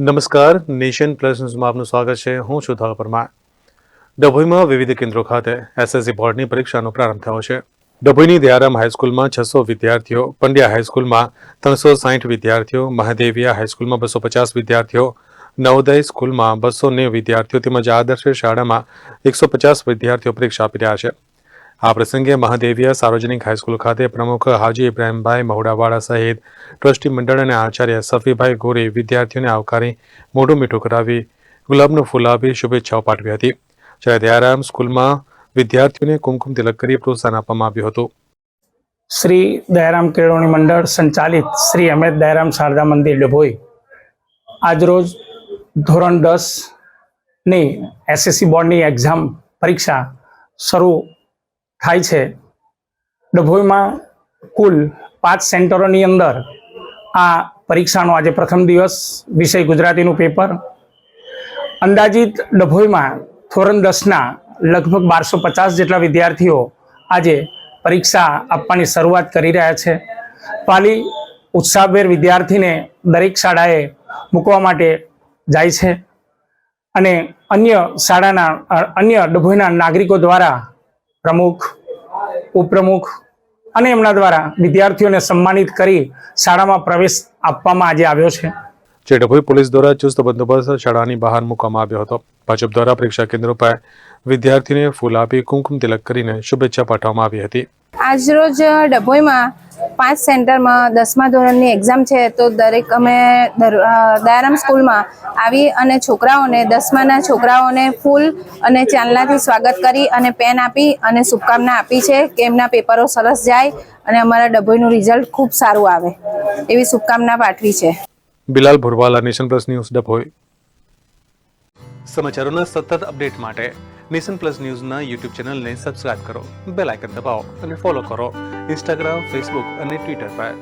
નમસ્કાર, nation plus ન્યૂઝમાં આપનું સ્વાગત છે. હું છું ધવલ પરમાર. ડભોઈમાં વિવિધ કેન્દ્રો ખાતે એસએસસી બોર્ડની પરીક્ષાનો પ્રારંભ થયો છે. ડભોઈની દયારામ હાઈસ્કૂલમાં 600 વિદ્યાર્થીઓ, પંડ્યા હાઈસ્કૂલમાં 360 વિદ્યાર્થીઓ, મહાદેવિયા હાઈસ્કૂલમાં 250 વિદ્યાર્થીઓ, નવોદય સ્કૂલમાં 290 વિદ્યાર્થીઓ તેમજ આદર્શ શાળામાં 150 વિદ્યાર્થીઓ પરીક્ષા આપી રહ્યા છે. આ પ્રસંગે મહાદેવિયા સાર્વજનિક હાઈસ્કૂલ ખાતે પ્રમુખ હાજી ઇબ્રાહીમભાઈ મહુડાવાળા સહિત ટ્રસ્ટી મંડળ અને આચાર્ય સફીભાઈ ગોરે વિદ્યાર્થીઓને આવકારી મોઢું મીઠું કરાવી ગુલાબનું ફૂલ આપી શુભેચ્છાઓ પાઠવી હતી. જ્યારે દયારામ સ્કૂલમાં વિદ્યાર્થીઓને કુમકુમ તિલક કરી પ્રોત્સાહન આપવામાં આવ્યું હતું. શ્રી દયારામ કેળવણી મંડળ સંચાલિત શ્રી અમેદ દયારામ શારદા મંદિર ડભોઈ આજરોજ ધોરણ 10ની એસએસસી બોર્ડની એક્ઝામ પરીક્ષા શરૂ થાય છે. ડભોઈમાં કુલ 5 સેન્ટરોની અંદર આ પરીક્ષાનો આજે પ્રથમ દિવસ. વિષય ગુજરાતીનું પેપર. અંદાજિત ડભોઈમાં ધોરણ 10ના લગભગ 1250 જેટલા વિદ્યાર્થીઓ આજે પરીક્ષા આપવાની શરૂઆત કરી રહ્યા છે. વાલી ઉત્સાહભેર વિદ્યાર્થીને દરેક શાળાએ મૂકવા માટે જાય છે અને અન્ય ડભોઈના નાગરિકો દ્વારા પ્રમુખ, ઉપપ્રમુખ અને એમના દ્વારા વિદ્યાર્થીઓને સન્માનિત કરી શાળામાં પ્રવેશ આપવામાં આજે આવ્યો છે. જે ડભોઈ પોલીસ દ્વારા ચુસ્ત બંદોબસ્ત શાળાની બહાર મૂકવામાં આવ્યો હતો. ભાજપ દ્વારા પરીક્ષા કેન્દ્રો પર વિદ્યાર્થીને ફૂલ આપી કુમકુમ તિલક કરીને શુભેચ્છા પાઠવવામાં આવી હતી. આજરોજ ડભોઈમાં 5 સેન્ટરમાં 10મા ધોરણની એક્ઝામ છે, તો દરેક અમે દયારામ સ્કૂલમાં આવી અને છોકરાઓને 10માના છોકરાઓને ફૂલ અને ચાંદલાથી સ્વાગત કરી અને પેન આપી અને શુભકામના આપી છે કે એમના પેપરો સરસ જાય અને અમારા ડભોઈનું રિઝલ્ટ ખૂબ સારું આવે એવી શુભકામના પાઠવી છે. Bilal Bhurwala, nation plus news, Dabhoi. સમાચારોના સતત અપડેટ માટે નેશન પ્લસ ન્યૂઝના યુટ્યુબ ચેનલને સબસ્ક્રાઇબ કરો, બેલ આઇકન દબાવો અને ફોલો કરો ઇન્સ્ટાગ્રામ, ફેસબુક અને ટ્વિટર પર.